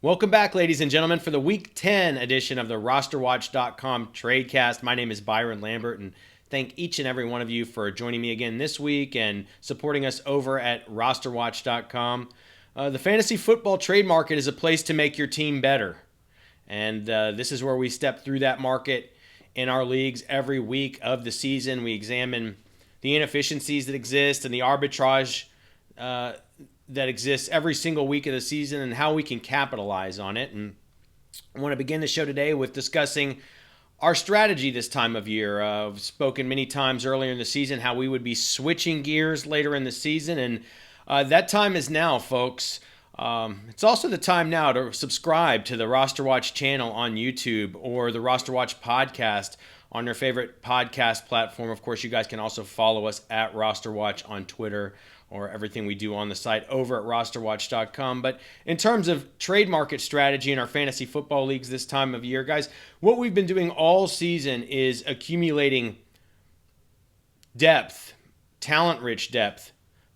Welcome back, ladies and gentlemen, for the Week 10 edition of the RosterWatch.com TradeCast. My name is Byron Lambert, and thank each and every one of you for joining me again this week and supporting us over at RosterWatch.com. The fantasy football trade market is a place to make your team better, and this is where we step through that market in our leagues every week of the season. We examine the inefficiencies that exist and the arbitrage that exists every single week of the season and how we can capitalize on it. And I want to begin the show today with discussing our strategy this time of year. I've spoken many times earlier in the season how we would be switching gears later in the season, and that time is now, folks. It's also the time now to subscribe to the RosterWatch channel on YouTube or the RosterWatch podcast on your favorite podcast platform. Of course, you guys can also follow us at RosterWatch on Twitter or everything we do on the site over at RosterWatch.com. But in terms of trade market strategy in our fantasy football leagues this time of year, guys, what we've been doing all season is accumulating depth, talent-rich depth,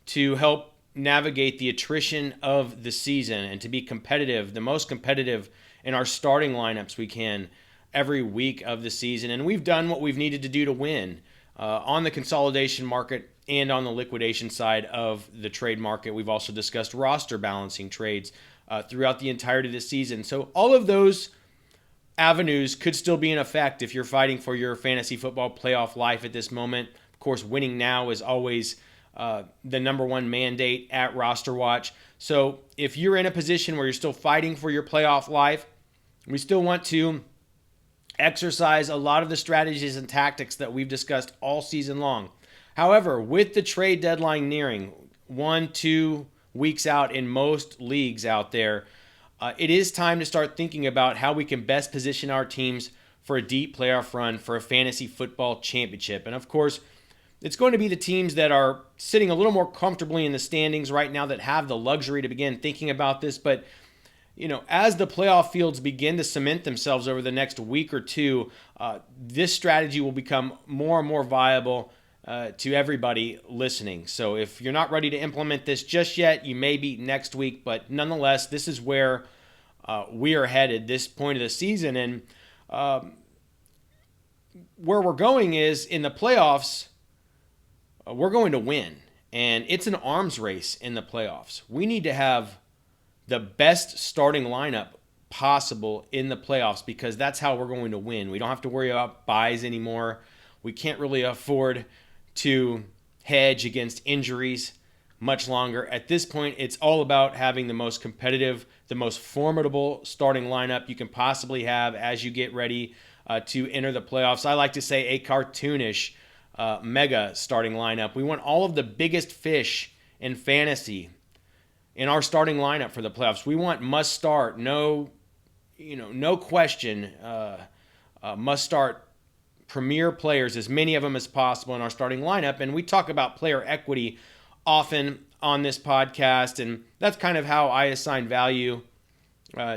to help navigate the attrition of the season and to be competitive, the most competitive in our starting lineups we can every week of the season. And we've done what we've needed to do to win on the consolidation market and on the liquidation side of the trade market. We've also discussed roster balancing trades throughout the entirety of the season. So all of those avenues could still be in effect if you're fighting for your fantasy football playoff life at this moment. Of course, winning now is always the number one mandate at RosterWatch. So if you're in a position where you're still fighting for your playoff life, we still want to exercise a lot of the strategies and tactics that we've discussed all season long. However, with the trade deadline nearing 1-2 weeks out in most leagues out there, it is time to start thinking about how we can best position our teams for a deep playoff run for a fantasy football championship. And of course, it's going to be the teams that are sitting a little more comfortably in the standings right now that have the luxury to begin thinking about this. But as the playoff fields begin to cement themselves over the next week or two, this strategy will become more and more viable to everybody listening. So if you're not ready to implement this just yet, you may be next week. But nonetheless, this is where we are headed this point of the season. And where we're going is in the playoffs, we're going to win. And it's an arms race in the playoffs. We need to have the best starting lineup possible in the playoffs because that's how we're going to win. We don't have to worry about buys anymore. We can't really afford to hedge against injuries much longer. At this point, it's all about having the most competitive, the most formidable starting lineup you can possibly have as you get ready to enter the playoffs. I like to say a cartoonish mega starting lineup. We want all of the biggest fish in fantasy in our starting lineup for the playoffs. We want must start, no question, must start premier players, as many of them as possible in our starting lineup. And we talk about player equity often on this podcast, and that's kind of how I assign value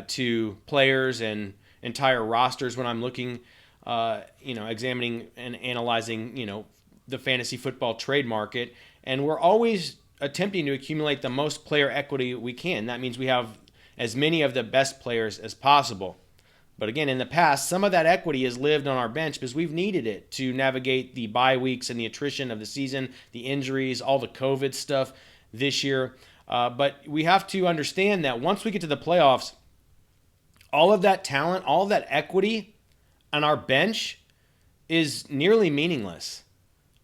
to players and entire rosters when I'm looking, examining and analyzing, the fantasy football trade market. And we're always attempting to accumulate the most player equity we can. That means we have as many of the best players as possible. But again, in the past, some of that equity has lived on our bench because we've needed it to navigate the bye weeks and the attrition of the season, the injuries, all the COVID stuff this year. But we have to understand that once we get to the playoffs, all of that talent, all of that equity on our bench is nearly meaningless.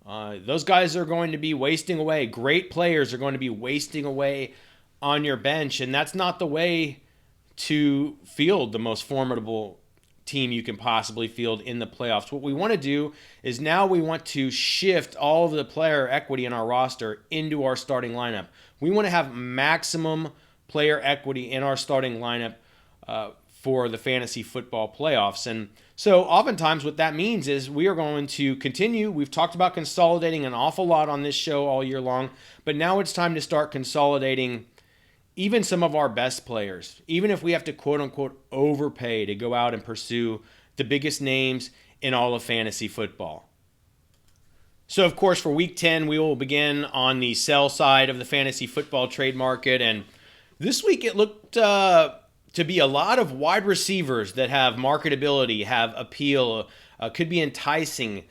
Those guys are going to be wasting away. Great players are going to be wasting away on your bench, and that's not the way to field the most formidable team you can possibly field in the playoffs. What we want to do is now we want to shift all of the player equity in our roster into our starting lineup. We want to have maximum player equity in our starting lineup for the fantasy football playoffs. And so oftentimes what that means is we are going to continue. We've talked about consolidating an awful lot on this show all year long, but now it's time to start consolidating even some of our best players, even if we have to quote-unquote overpay to go out and pursue the biggest names in all of fantasy football. So, of course, for Week 10, we will begin on the sell side of the fantasy football trade market. And this week it looked to be a lot of wide receivers that have marketability, have appeal, could be enticing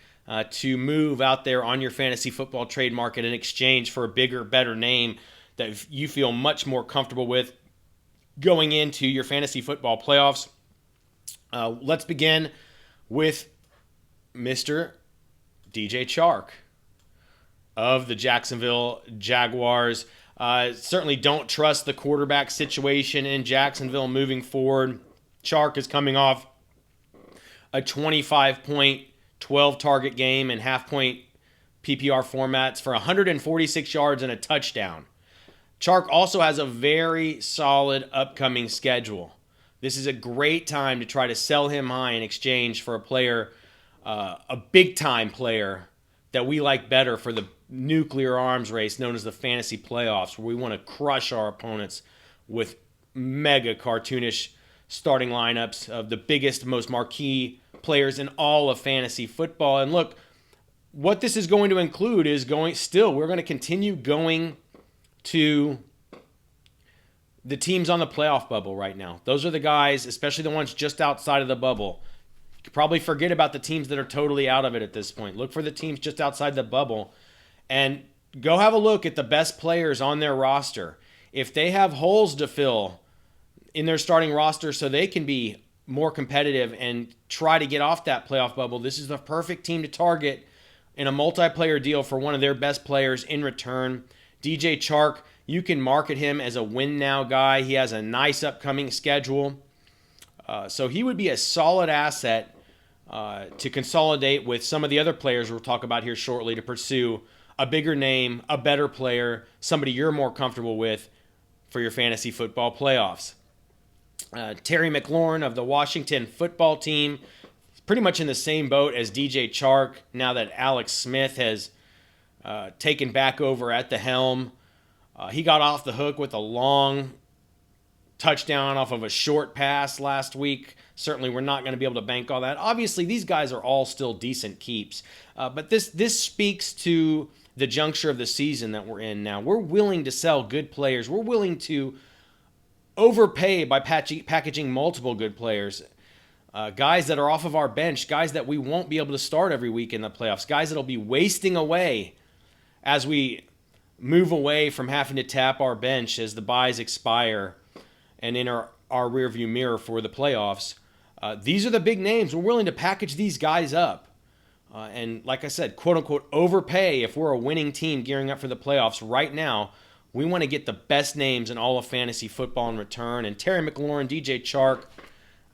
to move out there on your fantasy football trade market in exchange for a bigger, better name that you feel much more comfortable with going into your fantasy football playoffs. Let's begin with Mr. DJ Chark of the Jacksonville Jaguars. Certainly don't trust the quarterback situation in Jacksonville moving forward. Chark is coming off a 25-point, 12-target game in half-point PPR formats for 146 yards and a touchdown. Chark also has a very solid upcoming schedule. This is a great time to try to sell him high in exchange for a player, a big-time player that we like better for the nuclear arms race known as the fantasy playoffs, where we want to crush our opponents with mega cartoonish starting lineups of the biggest, most marquee players in all of fantasy football. And look, what this is going to include is we're going to continue going to the teams on the playoff bubble right now. Those are the guys, especially the ones just outside of the bubble. You could probably forget about the teams that are totally out of it at this point. Look for the teams just outside the bubble and go have a look at the best players on their roster. If they have holes to fill in their starting roster so they can be more competitive and try to get off that playoff bubble, this is the perfect team to target in a multiplayer deal for one of their best players in return. DJ Chark, you can market him as a win-now guy. He has a nice upcoming schedule. So he would be a solid asset to consolidate with some of the other players we'll talk about here shortly to pursue a bigger name, a better player, somebody you're more comfortable with for your fantasy football playoffs. Terry McLaurin of the Washington football team, pretty much in the same boat as DJ Chark now that Alex Smith has taken back over at the helm. He got off the hook with a long touchdown off of a short pass last week. Certainly we're not going to be able to bank all that. Obviously, these guys are all still decent keeps. But this speaks to the juncture of the season that we're in now. We're willing to sell good players. We're willing to overpay by packaging multiple good players. Guys that are off of our bench, guys that we won't be able to start every week in the playoffs, guys that will be wasting away as we move away from having to tap our bench as the buys expire and in our rearview mirror for the playoffs. These are the big names. We're willing to package these guys up. And like I said, quote-unquote, overpay if we're a winning team gearing up for the playoffs. Right now, we want to get the best names in all of fantasy football in return. And Terry McLaurin, DJ Chark,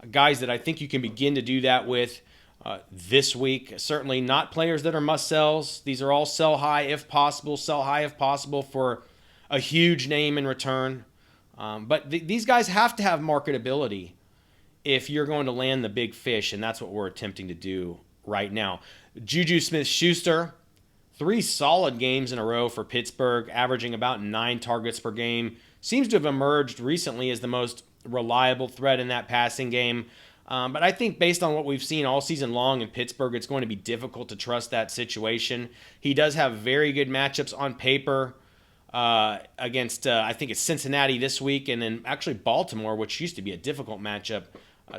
guys that I think you can begin to do that with this week. Certainly not players that are must-sells. These are all sell high if possible for a huge name in return. But these guys have to have marketability if you're going to land the big fish, and that's what we're attempting to do right now. Juju Smith-Schuster, 3 solid games in a row for Pittsburgh, averaging about 9 targets per game. Seems to have emerged recently as the most reliable threat in that passing game. But I think based on what we've seen all season long in Pittsburgh, it's going to be difficult to trust that situation. He does have very good matchups on paper against, I think it's Cincinnati this week, and then actually Baltimore, which used to be a difficult matchup,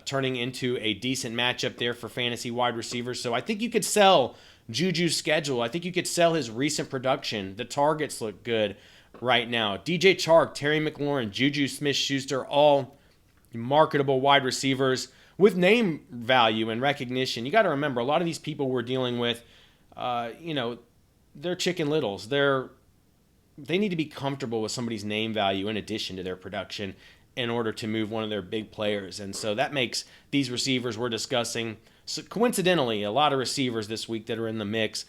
turning into a decent matchup there for fantasy wide receivers. So I think you could sell Juju's schedule. I think you could sell his recent production. The targets look good right now. DJ Chark, Terry McLaurin, Juju Smith-Schuster, all marketable wide receivers with name value and recognition. You got to remember, a lot of these people we're dealing with, they're chicken littles. They need to be comfortable with somebody's name value in addition to their production in order to move one of their big players. And so that makes these receivers we're discussing, so coincidentally, a lot of receivers this week that are in the mix.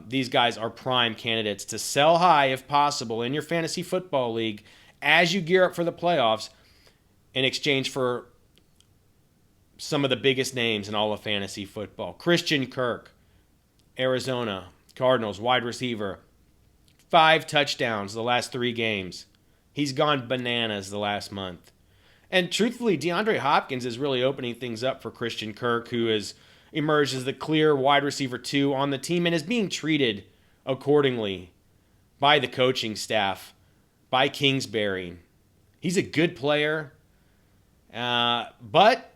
These guys are prime candidates to sell high if possible in your fantasy football league as you gear up for the playoffs in exchange for some of the biggest names in all of fantasy football. Christian Kirk, Arizona Cardinals wide receiver, 5 touchdowns the last 3 games. He's gone bananas the last month. And truthfully, Deandre Hopkins is really opening things up for Christian Kirk, who has emerged as the clear wide receiver 2 on the team and is being treated accordingly by the coaching staff, by Kingsbury. He's a good player. But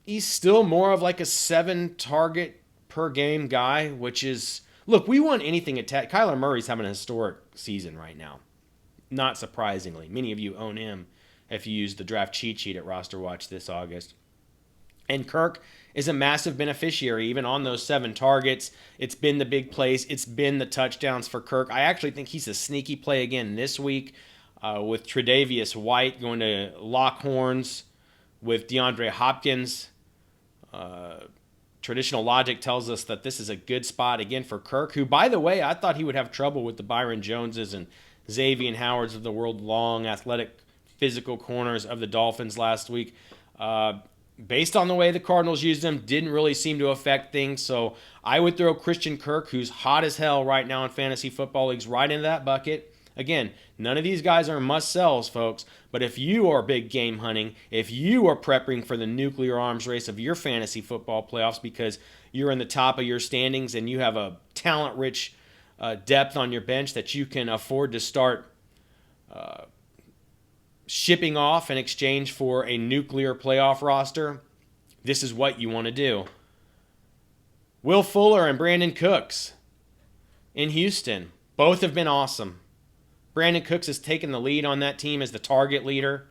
he's still more of like a 7-target per game guy, which is, look, we want anything attached. Kyler Murray's having a historic season right now. Not surprisingly. Many of you own him if you use the draft cheat sheet at RosterWatch this August. And Kirk is a massive beneficiary, even on those 7 targets. It's been the big plays. It's been the touchdowns for Kirk. I actually think he's a sneaky play again this week with Tre'Davious White going to lock horns with DeAndre Hopkins. Traditional logic tells us that this is a good spot again for Kirk, who, by the way, I thought he would have trouble with the Byron Joneses and Xavier Howards of the world, long, athletic, physical corners of the Dolphins last week. Based on the way the Cardinals used him, didn't really seem to affect things. So I would throw Christian Kirk, who's hot as hell right now in fantasy football leagues, right into that bucket. Again, none of these guys are must-sells, folks. But if you are big game hunting, if you are prepping for the nuclear arms race of your fantasy football playoffs because you're in the top of your standings and you have a talent-rich depth on your bench that you can afford to start shipping off in exchange for a nuclear playoff roster, this is what you want to do. Will Fuller and Brandon Cooks in Houston. Both have been awesome. Brandon Cooks has taken the lead on that team as the target leader.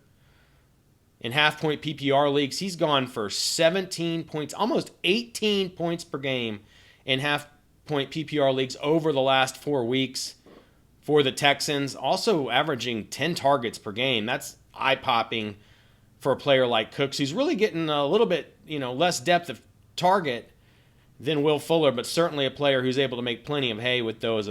In half-point PPR leagues, he's gone for 17 points, almost 18 points per game in half-point PPR leagues over the last 4 weeks. For the Texans, also averaging 10 targets per game. That's eye-popping for a player like Cooks, who's really getting a little bit, less depth of target than Will Fuller, but certainly a player who's able to make plenty of hay with those.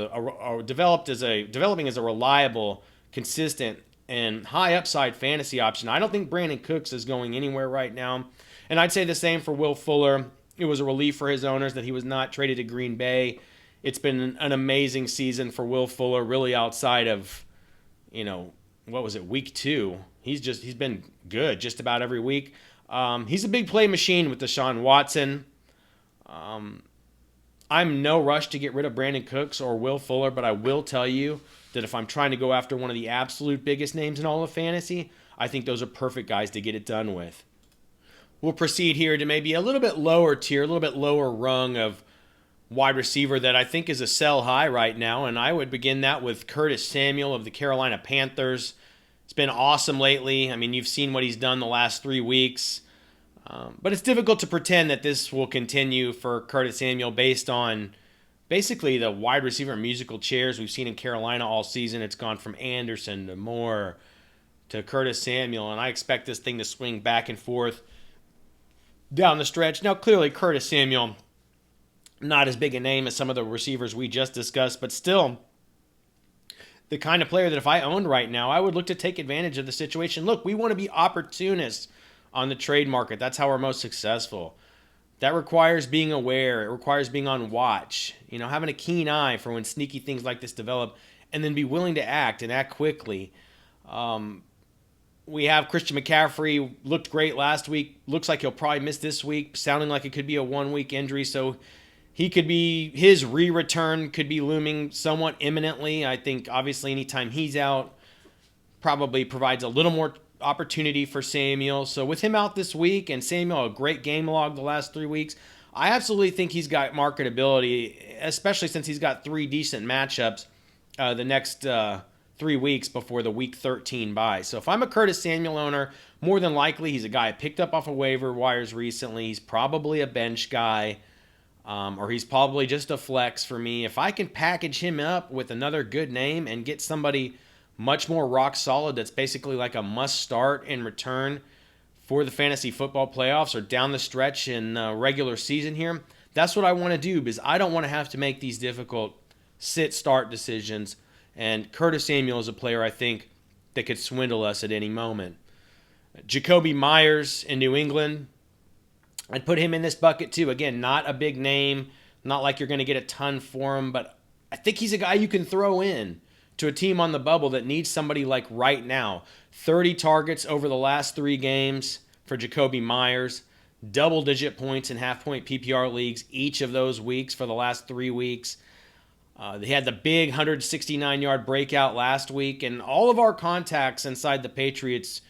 Developing as a reliable, consistent, and high upside fantasy option. I don't think Brandon Cooks is going anywhere right now, and I'd say the same for Will Fuller. It was a relief for his owners that he was not traded to Green Bay. It's been an amazing season for Will Fuller, really outside of, week 2. He's been good just about every week. He's a big play machine with Deshaun Watson. I'm no rush to get rid of Brandon Cooks or Will Fuller, but I will tell you that if I'm trying to go after one of the absolute biggest names in all of fantasy, I think those are perfect guys to get it done with. We'll proceed here to maybe a little bit lower tier, a little bit lower rung of wide receiver that I think is a sell high right now, and I would begin that with Curtis Samuel of the Carolina Panthers. It's been awesome lately. I mean, you've seen what he's done the last 3 weeks, but it's difficult to pretend that this will continue for Curtis Samuel based on basically the wide receiver musical chairs we've seen in Carolina all season. It's gone from Anderson to Moore to Curtis Samuel, and I expect this thing to swing back and forth down the stretch. Now, clearly, Curtis Samuel, not as big a name as some of the receivers we just discussed, but still the kind of player that if I owned right now, I would look to take advantage of the situation. Look, we want to be opportunists on the trade market. That's how we're most successful. That requires being aware. It requires being on watch, having a keen eye for when sneaky things like this develop, and then be willing to act and act quickly. We have Christian McCaffrey, looked great last week. Looks like he'll probably miss this week, sounding like it could be a 1-week injury, so his re-return could be looming somewhat imminently. I think, obviously, anytime he's out, probably provides a little more opportunity for Samuel. So with him out this week and Samuel, a great game log the last 3 weeks, I absolutely think he's got marketability, especially since he's got 3 decent matchups the next 3 weeks before the Week 13 bye. So if I'm a Curtis Samuel owner, more than likely he's a guy I picked up off of waiver wires recently. He's probably a bench guy. Or he's probably just a flex for me. If I can package him up with another good name and get somebody much more rock solid that's basically like a must start in return for the fantasy football playoffs or down the stretch in regular season here, that's what I want to do because I don't want to have to make these difficult sit-start decisions. And Curtis Samuel is a player I think that could swindle us at any moment. Jacoby Myers in New England, I'd put him in this bucket too. Again, not a big name, not like you're going to get a ton for him, but I think he's a guy you can throw in to a team on the bubble that needs somebody like right now. 30 targets over the last 3 games for Jacoby Myers, double-digit points in half-point PPR leagues each of those weeks for the last 3 weeks. They had the big 169-yard breakout last week, and all of our contacts inside the Patriots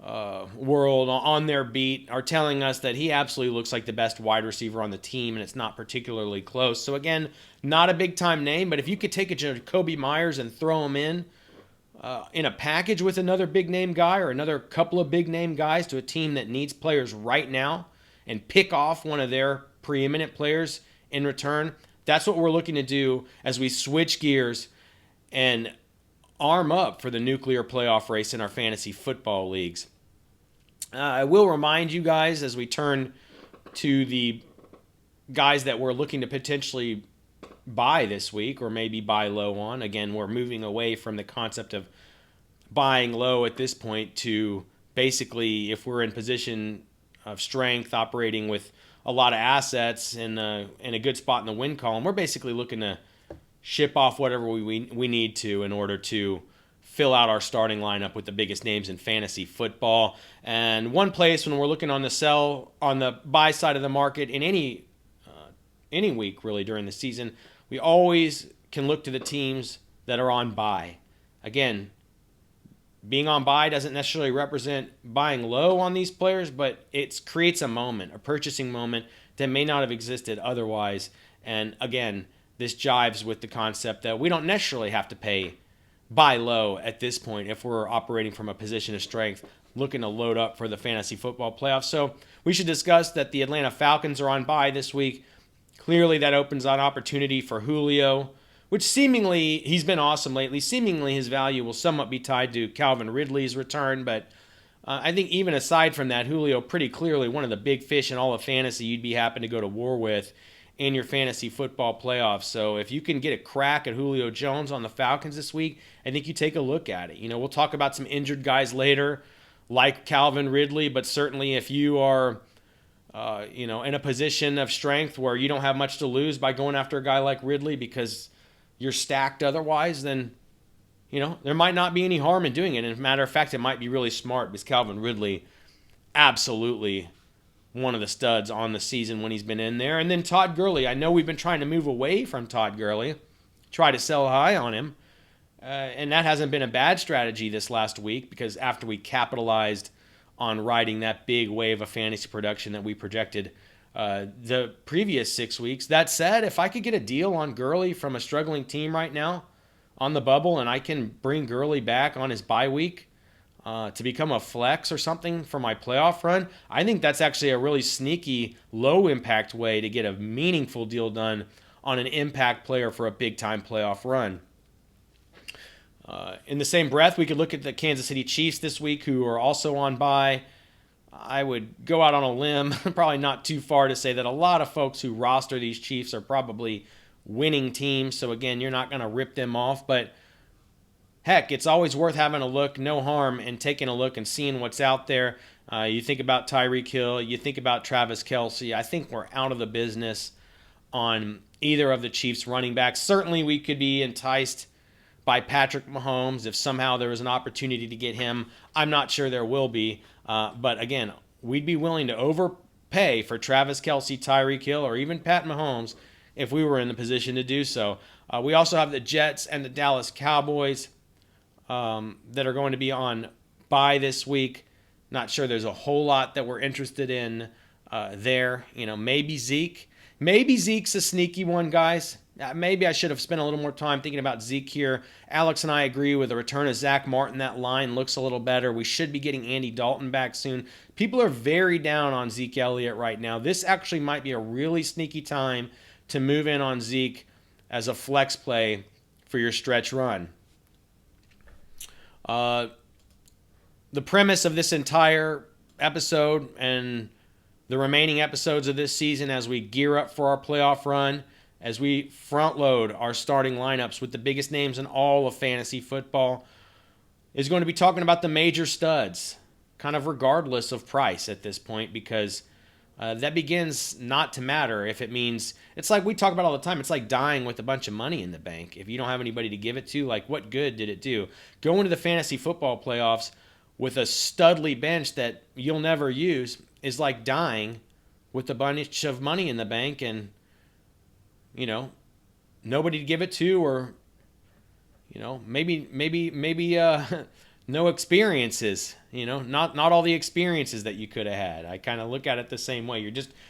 world on their beat are telling us that he absolutely looks like the best wide receiver on the team, and it's not particularly close. So again, not a big-time name, but if you could take a Jacoby Myers and throw him in a package with another big-name guy or another couple of big-name guys to a team that needs players right now and pick off one of their preeminent players in return, that's what we're looking to do as we switch gears and arm up for the nuclear playoff race in our fantasy football leagues. I will remind you guys as we turn to the guys that we're looking to potentially buy this week or maybe buy low on. Again, we're moving away from the concept of buying low at this point to basically if we're in position of strength operating with a lot of assets in a good spot in the win column, we're basically looking to ship off whatever we need to in order to fill out our starting lineup with the biggest names in fantasy football. And one place when we're looking on the buy side of the market in any week really during the season, we always can look to the teams that are on buy. Again, being on buy doesn't necessarily represent buying low on these players, but it creates a purchasing moment that may not have existed otherwise. And again, this jives with the concept that we don't necessarily have to buy low at this point if we're operating from a position of strength, looking to load up for the fantasy football playoffs. So we should discuss that the Atlanta Falcons are on bye this week. Clearly that opens an opportunity for Julio, which seemingly, he's been awesome lately. Seemingly his value will somewhat be tied to Calvin Ridley's return, but I think even aside from that, Julio pretty clearly one of the big fish in all of fantasy you'd be happy to go to war with in your fantasy football playoffs. So if you can get a crack at Julio Jones on the Falcons this week, I think you take a look at it. We'll talk about some injured guys later, like Calvin Ridley, but certainly if you are, in a position of strength where you don't have much to lose by going after a guy like Ridley because you're stacked otherwise, then, there might not be any harm in doing it. And as a matter of fact, it might be really smart because Calvin Ridley, absolutely one of the studs on the season when he's been in there. And then Todd Gurley. I know we've been trying to move away from Todd Gurley, try to sell high on him. And that hasn't been a bad strategy this last week because after we capitalized on riding that big wave of fantasy production that we projected the previous 6 weeks. That said, if I could get a deal on Gurley from a struggling team right now on the bubble and I can bring Gurley back on his bye week, to become a flex or something for my playoff run, I think that's actually a really sneaky, low-impact way to get a meaningful deal done on an impact player for a big-time playoff run. In the same breath, we could look at the Kansas City Chiefs this week, who are also on bye. I would go out on a limb, probably not too far to say that a lot of folks who roster these Chiefs are probably winning teams. So again, you're not going to rip them off, but heck, it's always worth having a look, no harm in taking a look and seeing what's out there. You think about Tyreek Hill, you think about Travis Kelce. I think we're out of the business on either of the Chiefs running backs. Certainly we could be enticed by Patrick Mahomes if somehow there was an opportunity to get him. I'm not sure there will be. But again, we'd be willing to overpay for Travis Kelce, Tyreek Hill, or even Pat Mahomes if we were in the position to do so. We also have the Jets and the Dallas Cowboys that are going to be on bye this week. Not sure there's a whole lot that we're interested in there. Maybe Zeke. Maybe Zeke's a sneaky one, guys. Maybe I should have spent a little more time thinking about Zeke here. Alex and I agree with the return of Zach Martin. That line looks a little better. We should be getting Andy Dalton back soon. People are very down on Zeke Elliott right now. This actually might be a really sneaky time to move in on Zeke as a flex play for your stretch run. The premise of this entire episode and the remaining episodes of this season as we gear up for our playoff run, as we front load our starting lineups with the biggest names in all of fantasy football, is going to be talking about the major studs, kind of regardless of price at this point, because that begins not to matter if it means, it's like we talk about all the time, it's like dying with a bunch of money in the bank. If you don't have anybody to give it to, like what good did it do? Going to the fantasy football playoffs with a studly bench that you'll never use is like dying with a bunch of money in the bank and, nobody to give it to, or, maybe no experiences, not all the experiences that you could have had. I kind of look at it the same way.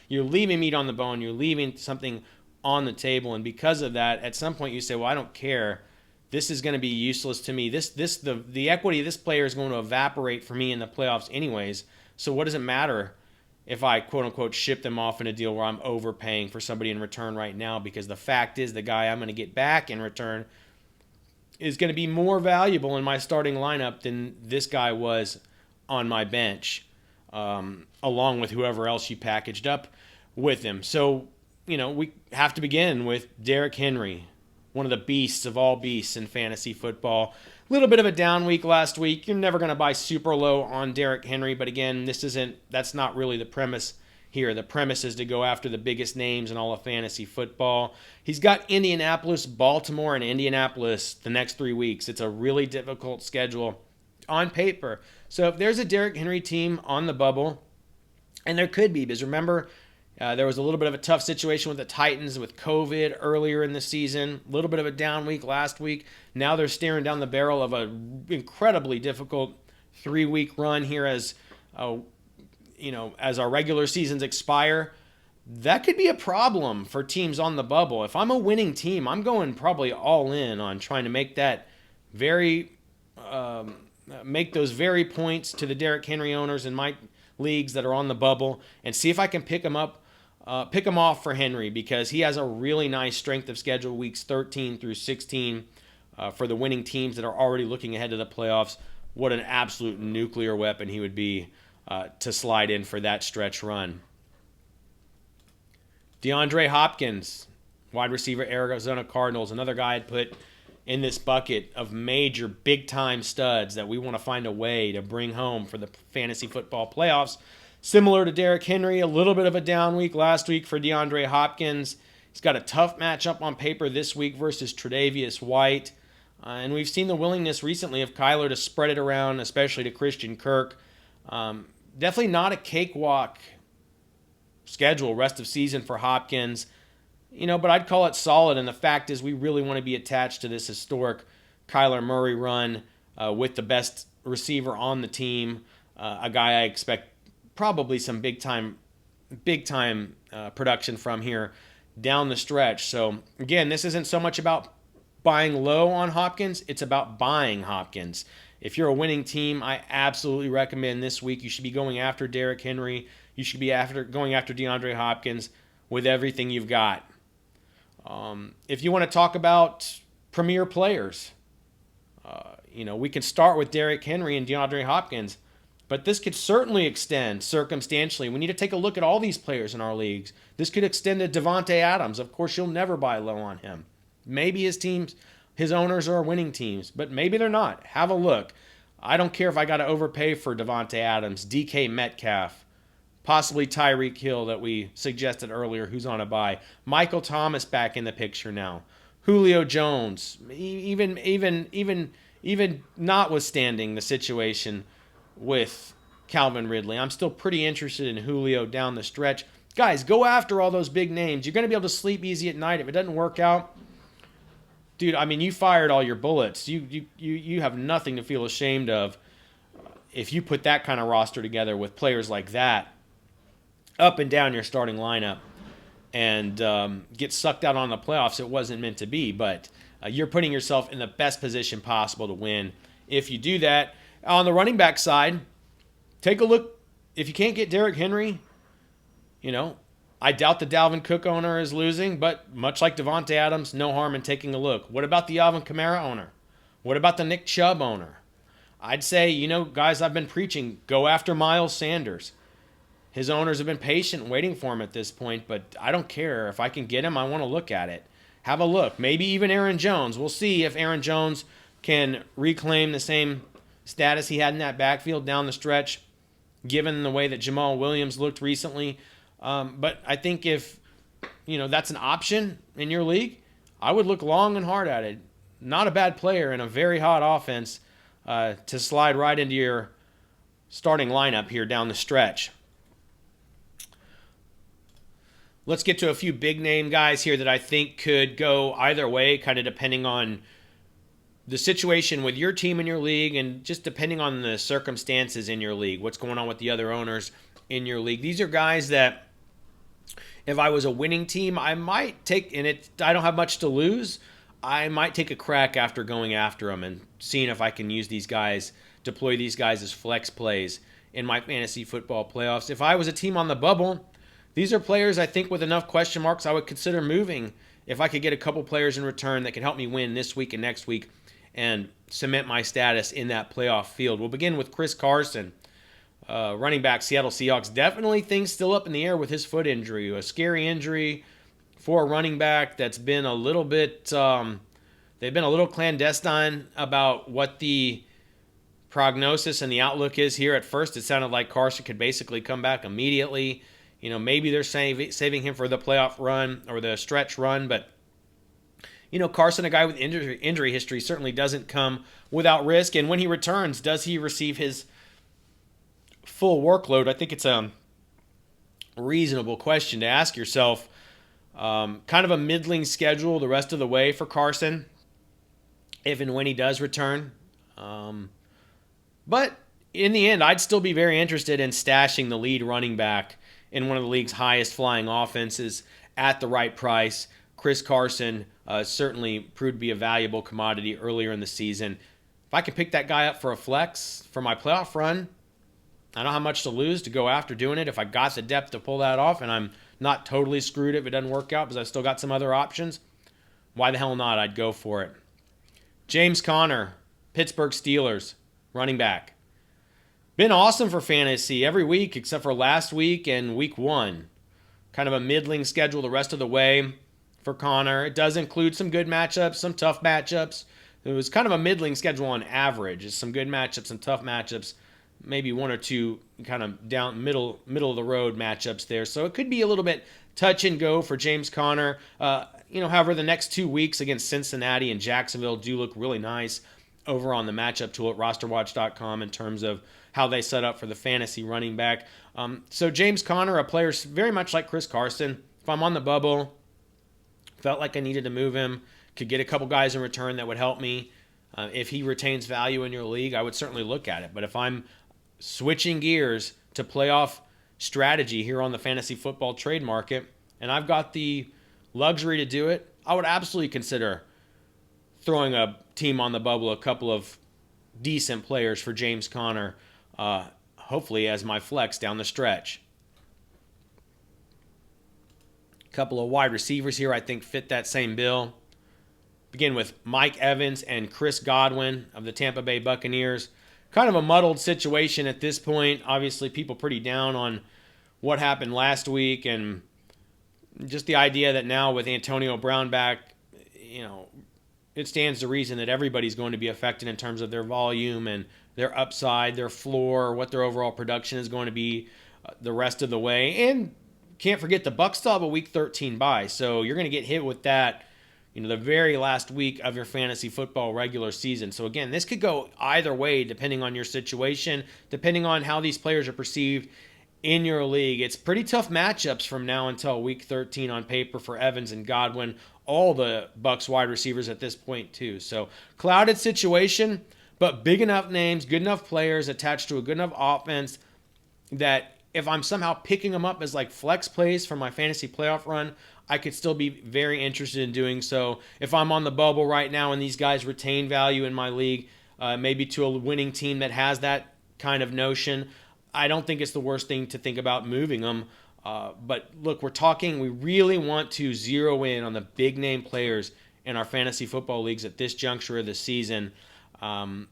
You're leaving meat on the bone, you're leaving something on the table, and because of that, at some point you say, well, I don't care. This is going to be useless to me. The equity of this player is going to evaporate for me in the playoffs anyways. So what does it matter if I quote unquote ship them off in a deal where I'm overpaying for somebody in return right now? Because the fact is, the guy I'm going to get back in return is going to be more valuable in my starting lineup than this guy was on my bench, along with whoever else you packaged up with him. So, we have to begin with Derrick Henry, one of the beasts of all beasts in fantasy football. A little bit of a down week last week. You're never going to buy super low on Derrick Henry, but again, that's not really the premise here. The premise is to go after the biggest names in all of fantasy football. He's got Indianapolis, Baltimore, and Indianapolis the next 3 weeks. It's a really difficult schedule on paper. So if there's a Derrick Henry team on the bubble, and there could be, because remember, there was a little bit of a tough situation with the Titans with COVID earlier in the season, a little bit of a down week last week. Now they're staring down the barrel of an incredibly difficult 3-week run here as our regular seasons expire. That could be a problem for teams on the bubble. If I'm a winning team, I'm going probably all in on trying to make that make those very points to the Derrick Henry owners in my leagues that are on the bubble and see if I can pick them off for Henry, because he has a really nice strength of schedule weeks 13 through 16 for the winning teams that are already looking ahead to the playoffs. What an absolute nuclear weapon he would be to slide in for that stretch run. Deandre Hopkins, wide receiver, Arizona Cardinals, another guy I'd put in this bucket of major big-time studs that we want to find a way to bring home for the fantasy football playoffs. Similar to Derrick Henry, a little bit of a down week last week for DeAndre Hopkins. He's got a tough matchup on paper this week versus Tre'Davious White. And we've seen the willingness recently of Kyler to spread it around, especially to Christian Kirk. Definitely not a cakewalk schedule rest of season for Hopkins. But I'd call it solid, and the fact is we really want to be attached to this historic Kyler Murray run with the best receiver on the team, a guy I expect probably some big time production from here down the stretch. So again, this isn't so much about buying low on Hopkins, it's about buying Hopkins. If you're a winning team, I absolutely recommend this week you should be going after Derrick Henry. You should be going after DeAndre Hopkins with everything you've got. If you want to talk about premier players, we can start with Derrick Henry and DeAndre Hopkins, but this could certainly extend circumstantially. We need to take a look at all these players in our leagues. This could extend to Davante Adams. Of course, you'll never buy low on him. Maybe his owners are winning teams, but maybe they're not. Have a look. I don't care if I got to overpay for Davante Adams, DK Metcalf, possibly Tyreek Hill that we suggested earlier, who's on a bye. Michael Thomas back in the picture now. Julio Jones, even notwithstanding the situation with Calvin Ridley, I'm still pretty interested in Julio down the stretch. Guys, go after all those big names. You're going to be able to sleep easy at night. If it doesn't work out, dude, you fired all your bullets. You have nothing to feel ashamed of if you put that kind of roster together with players like that up and down your starting lineup and get sucked out on the playoffs. It wasn't meant to be, but you're putting yourself in the best position possible to win if you do that. On the running back side, take a look. If you can't get Derrick Henry, I doubt the Dalvin Cook owner is losing, but much like Davante Adams, no harm in taking a look. What about the Alvin Kamara owner? What about the Nick Chubb owner? I'd say, guys, I've been preaching, go after Miles Sanders. His owners have been patient waiting for him at this point, but I don't care. If I can get him, I want to look at it. Have a look. Maybe even Aaron Jones. We'll see if Aaron Jones can reclaim the same status he had in that backfield down the stretch, given the way that Jamal Williams looked recently. But I think if, that's an option in your league, I would look long and hard at it. Not a bad player in a very hot offense to slide right into your starting lineup here down the stretch. Let's get to a few big name guys here that I think could go either way, kind of depending on the situation with your team in your league, and just depending on the circumstances in your league, what's going on with the other owners in your league. These are guys that if I was a winning team, I might take, and I don't have much to lose, I might take a crack after going after them and seeing if I can use these guys, deploy these guys as flex plays in my fantasy football playoffs. If I was a team on the bubble, these are players I think with enough question marks I would consider moving if I could get a couple players in return that could help me win this week and next week and cement my status in that playoff field. We'll begin with Chris Carson, running back, Seattle Seahawks. Definitely things still up in the air with his foot injury, a scary injury for a running back that's been a little bit, they've been a little clandestine about what the prognosis and the outlook is here. At first, it sounded like Carson could basically come back immediately. Maybe they're saving him for the playoff run or the stretch run, but Carson, a guy with injury history, certainly doesn't come without risk. And when he returns, does he receive his full workload? I think it's a reasonable question to ask yourself. Kind of a middling schedule the rest of the way for Carson, if and when he does return. But in the end, I'd still be very interested in stashing the lead running back in one of the league's highest flying offenses at the right price. Chris Carson certainly proved to be a valuable commodity earlier in the season. If I can pick that guy up for a flex for my playoff run, I don't have much to lose to go after doing it. If I got the depth to pull that off and I'm not totally screwed if it doesn't work out because I've still got some other options, why the hell not? I'd go for it. James Conner, Pittsburgh Steelers, running back. Been awesome for fantasy every week except for last week and week 1. Kind of a middling schedule the rest of the way for Conner. It does include some good matchups, some tough matchups. It was kind of a middling schedule on average. It's some good matchups, some tough matchups, maybe one or two kind of down middle of the road matchups there. So it could be a little bit touch and go for James Conner. However, the next 2 weeks against Cincinnati and Jacksonville do look really nice over on the matchup tool at RosterWatch.com in terms of how they set up for the fantasy running back. So James Conner, a player very much like Chris Carson. If I'm on the bubble, felt like I needed to move him, could get a couple guys in return that would help me. If he retains value in your league, I would certainly look at it. But if I'm switching gears to playoff strategy here on the fantasy football trade market, and I've got the luxury to do it, I would absolutely consider throwing a team on the bubble, a couple of decent players for James Conner, hopefully as my flex down the stretch. A couple of wide receivers here I think fit that same bill. Begin with Mike Evans and Chris Godwin of the Tampa Bay Buccaneers. Kind of a muddled situation at this point. Obviously, people pretty down on what happened last week, and just the idea that now with Antonio Brown back, it stands to reason that everybody's going to be affected in terms of their volume and their upside, their floor, what their overall production is going to be the rest of the way. And can't forget the Bucs still have a Week 13 bye, so you're going to get hit with that, the very last week of your fantasy football regular season. So again, this could go either way depending on your situation, depending on how these players are perceived in your league. It's pretty tough matchups from now until Week 13 on paper for Evans and Godwin, all the Bucs wide receivers at this point too. So clouded situation, but big enough names, good enough players attached to a good enough offense that if I'm somehow picking them up as like flex plays for my fantasy playoff run, I could still be very interested in doing so. If I'm on the bubble right now and these guys retain value in my league, maybe to a winning team that has that kind of notion, I don't think it's the worst thing to think about moving them. But look, we really want to zero in on the big name players in our fantasy football leagues at this juncture of the season. And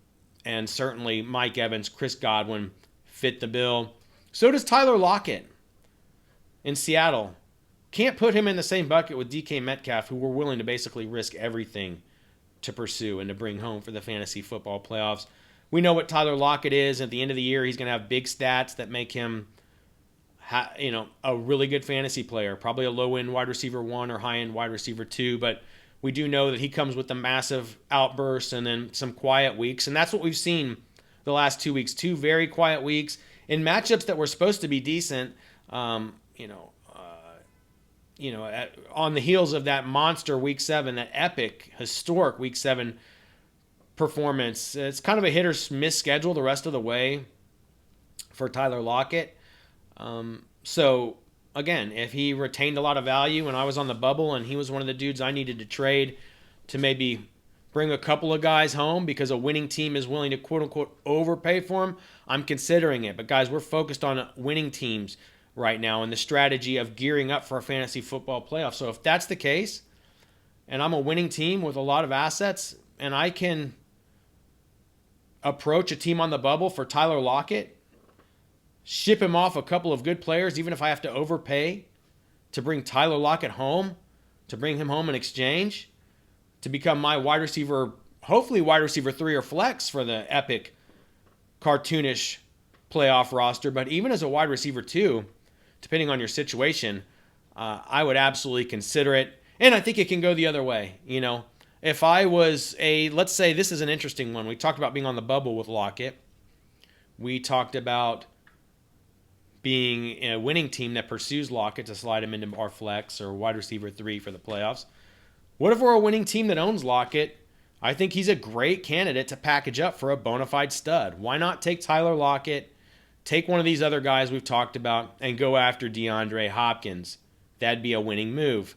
certainly Mike Evans, Chris Godwin fit the bill. So does Tyler Lockett in Seattle. Can't put him in the same bucket with DK Metcalf, who we're willing to basically risk everything to pursue and to bring home for the fantasy football playoffs. We know what Tyler Lockett is. At the end of the year, he's going to have big stats that make him a really good fantasy player, probably a low-end wide receiver 1 or high-end wide receiver 2, but we do know that he comes with a massive outburst and then some quiet weeks, and that's what we've seen the last 2 weeks. 2 very quiet weeks in matchups that were supposed to be decent, on the heels of that monster Week 7, that epic, historic Week 7 performance. It's kind of a hit or miss schedule the rest of the way for Tyler Lockett. So, again, if he retained a lot of value and I was on the bubble and he was one of the dudes I needed to trade to maybe bring a couple of guys home because a winning team is willing to quote-unquote overpay for him, I'm considering it. But, guys, we're focused on winning teams right now and the strategy of gearing up for a fantasy football playoff. So if that's the case and I'm a winning team with a lot of assets and I can approach a team on the bubble for Tyler Lockett, ship him off a couple of good players, even if I have to overpay to bring Tyler Lockett home, to bring him home in exchange, to become my wide receiver, hopefully wide receiver 3 or flex for the epic, cartoonish playoff roster. But even as a wide receiver 2, depending on your situation, I would absolutely consider it. And I think it can go the other way. You know, if I was let's say this is an interesting one. We talked about being on the bubble with Lockett. We talked about being a winning team that pursues Lockett to slide him into our flex or wide receiver 3 for the playoffs. What if we're a winning team that owns Lockett? I think he's a great candidate to package up for a bona fide stud. Why not take Tyler Lockett, take one of these other guys we've talked about, and go after DeAndre Hopkins? That'd be a winning move.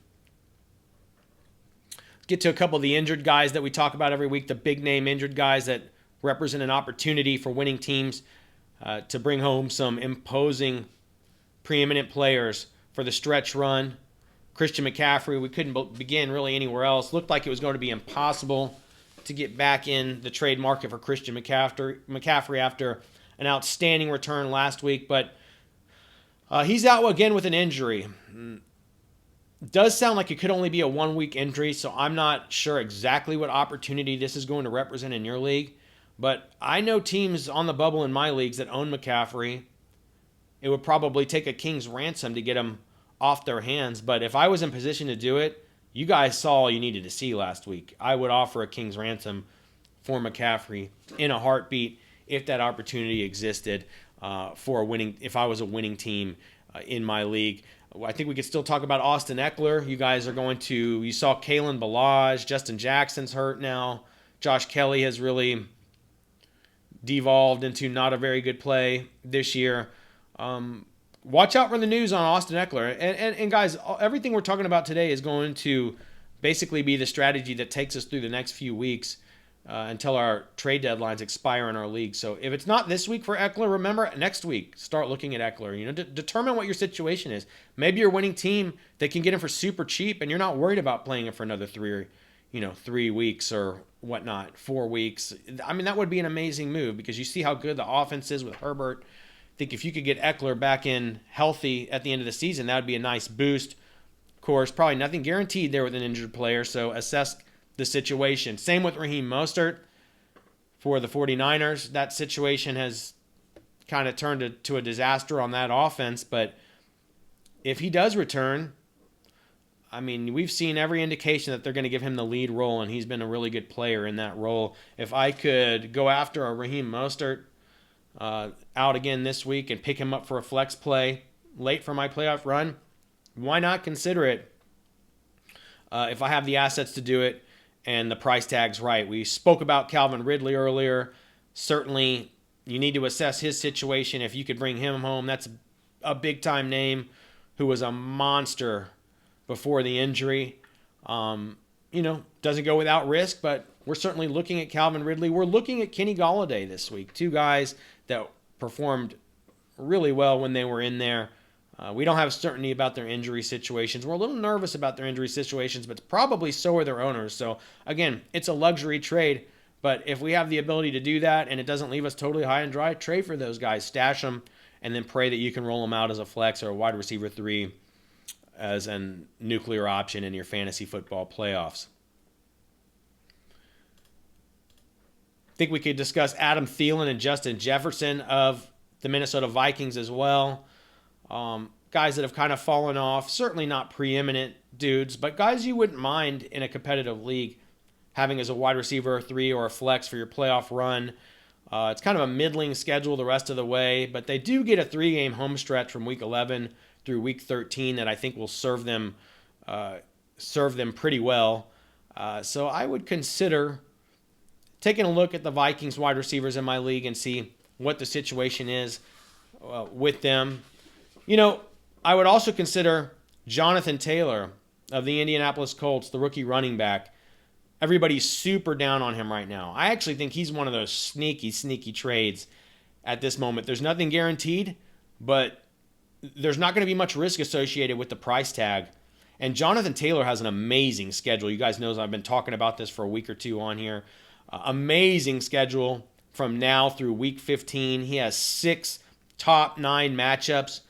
Let's get to a couple of the injured guys that we talk about every week, the big-name injured guys that represent an opportunity for winning teams to bring home some imposing, preeminent players for the stretch run. Christian McCaffrey, we couldn't begin really anywhere else. Looked like it was going to be impossible to get back in the trade market for Christian McCaffrey after an outstanding return last week. But he's out again with an injury. Does sound like it could only be a 1-week injury, so I'm not sure exactly what opportunity this is going to represent in your league. But I know teams on the bubble in my leagues that own McCaffrey. It would probably take a king's ransom to get him off their hands. But if I was in position to do it, you guys saw all you needed to see last week. I would offer a king's ransom for McCaffrey in a heartbeat if that opportunity existed for a winning. If I was a winning team in my league, I think we could still talk about Austin Eckler. You guys are going to. You saw Kalen Ballage, Justin Jackson's hurt now. Josh Kelly has really devolved into not a very good play this year. Watch out for the news on Austin Eckler. And guys, everything we're talking about today is going to basically be the strategy that takes us through the next few weeks until our trade deadlines expire in our league. So if it's not this week for Eckler, remember, next week, start looking at Eckler. You know, determine what your situation is. Maybe you're a winning team that can get him for super cheap, and you're not worried about playing him for another 3 weeks or whatnot, 4 weeks. I mean, that would be an amazing move because you see how good the offense is with Herbert. I think if you could get Eckler back in healthy at the end of the season, that would be a nice boost. Of course, probably nothing guaranteed there with an injured player, so assess the situation. Same with Raheem Mostert for the 49ers. That situation has kind of turned to a disaster on that offense, but if he does return, I mean, we've seen every indication that they're going to give him the lead role, and he's been a really good player in that role. If I could go after a Raheem Mostert out again this week and pick him up for a flex play late for my playoff run, why not consider it if I have the assets to do it and the price tag's right? We spoke about Calvin Ridley earlier. Certainly, you need to assess his situation. If you could bring him home, that's a big-time name who was a monster before the injury. Doesn't go without risk, but we're certainly looking at Calvin Ridley. We're looking at Kenny Golladay this week. 2 guys that performed really well when they were in there. We don't have certainty about their injury situations. We're a little nervous about their injury situations, but probably so are their owners. So, again, it's a luxury trade. But if we have the ability to do that and it doesn't leave us totally high and dry, trade for those guys, stash them, and then pray that you can roll them out as a flex or a wide receiver 3 as a nuclear option in your fantasy football playoffs. I think we could discuss Adam Thielen and Justin Jefferson of the Minnesota Vikings as well. Guys that have kind of fallen off. Certainly not preeminent dudes, but guys you wouldn't mind in a competitive league having as a wide receiver 3 or a flex for your playoff run. It's kind of a middling schedule the rest of the way, but they do get a 3-game home stretch from Week 11 through Week 13 that I think will serve them pretty well. So I would consider taking a look at the Vikings wide receivers in my league and see what the situation is with them. I would also consider Jonathan Taylor of the Indianapolis Colts, the rookie running back. Everybody's super down on him right now. I actually think he's one of those sneaky trades at this moment. There's nothing guaranteed, but there's not going to be much risk associated with the price tag. And Jonathan Taylor has an amazing schedule. You guys know I've been talking about this for a week or two on here. Amazing schedule from now through week 15. He has 6 top 9 matchups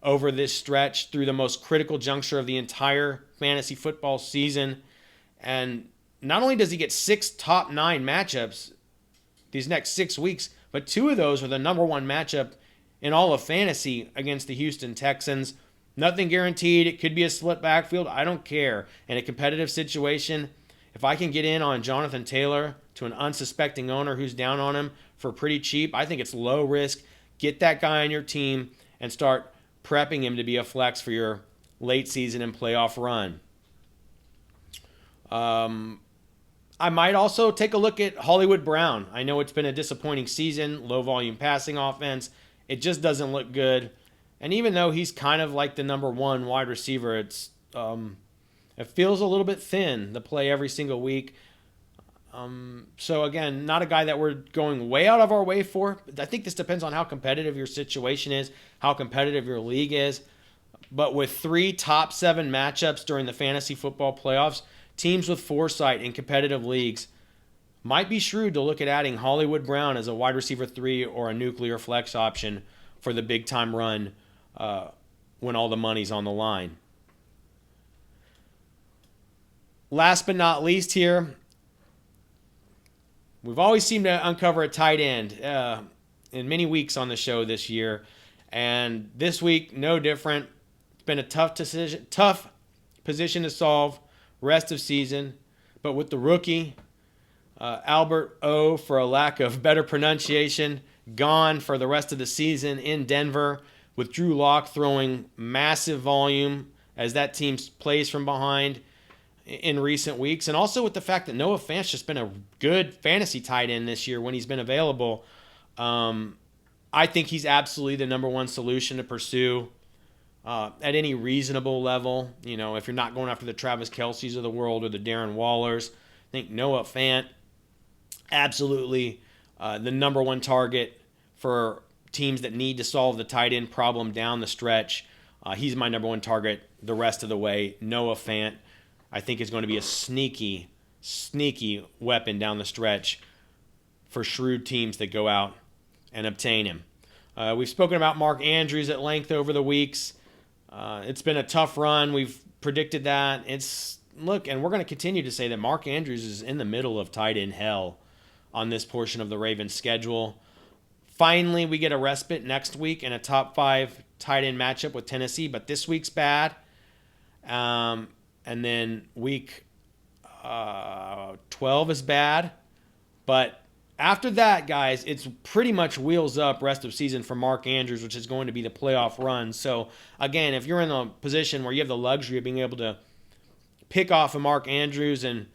over this stretch through the most critical juncture of the entire fantasy football season. And not only does he get 6 top 9 matchups these next 6 weeks, but 2 of those are the number 1 matchup in all of fantasy against the Houston Texans. Nothing guaranteed. It could be a split backfield. I don't care. In a competitive situation, if I can get in on Jonathan Taylor to an unsuspecting owner who's down on him for pretty cheap, I think it's low risk. Get that guy on your team and start prepping him to be a flex for your late season and playoff run. I might also take a look at Hollywood Brown. I know it's been a disappointing season, low volume passing offense. It just doesn't look good. And even though he's kind of like the number 1 wide receiver, it feels a little bit thin to play every single week. So again, not a guy that we're going way out of our way for. I think this depends on how competitive your situation is, how competitive your league is. But with 3 top 7 matchups during the fantasy football playoffs, teams with foresight in competitive leagues might be shrewd to look at adding Hollywood Brown as a wide receiver 3 or a nuclear flex option for the big time run when all the money's on the line. Last but not least here, we've always seemed to uncover a tight end in many weeks on the show this year. And this week, no different. It's been a tough position to solve rest of season. But with the rookie, Albert O, for a lack of better pronunciation, gone for the rest of the season in Denver, with Drew Lock throwing massive volume as that team plays from behind in recent weeks. And also with the fact that Noah Fant's just been a good fantasy tight end this year when he's been available. I think he's absolutely the number 1 solution to pursue at any reasonable level. If you're not going after the Travis Kelce's of the world or the Darren Wallers, I think Noah Fant, absolutely the number 1 target for teams that need to solve the tight end problem down the stretch. He's my number 1 target the rest of the way. Noah Fant, I think, is going to be a sneaky weapon down the stretch for shrewd teams that go out and obtain him. We've spoken about Mark Andrews at length over the weeks. It's been a tough run. We've predicted that. And we're going to continue to say that Mark Andrews is in the middle of tight end hell on this portion of the Ravens schedule. Finally, we get a respite next week in a top 5 tight end matchup with Tennessee, but this week's bad. And then week 12 is bad. But after that, guys, it's pretty much wheels up rest of season for Mark Andrews, which is going to be the playoff run. So, again, if you're in a position where you have the luxury of being able to pick off a Mark Andrews and,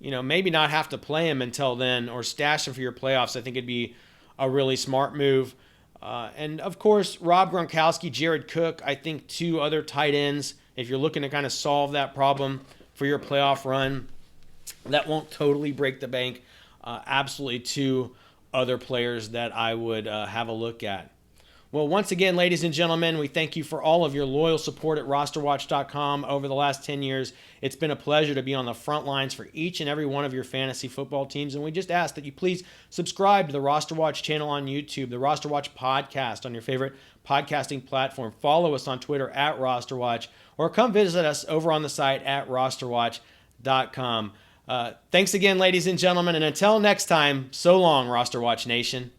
maybe not have to play him until then or stash him for your playoffs, I think it'd be a really smart move. And, of course, Rob Gronkowski, Jared Cook, I think 2 other tight ends, if you're looking to kind of solve that problem for your playoff run, that won't totally break the bank. Absolutely 2 other players that I would have a look at. Well, once again, ladies and gentlemen, we thank you for all of your loyal support at RosterWatch.com over the last 10 years. It's been a pleasure to be on the front lines for each and every one of your fantasy football teams, and we just ask that you please subscribe to the RosterWatch channel on YouTube, the RosterWatch podcast on your favorite podcasting platform. Follow us on Twitter at RosterWatch, or come visit us over on the site at RosterWatch.com. Thanks again, ladies and gentlemen, and until next time, so long, RosterWatch Nation.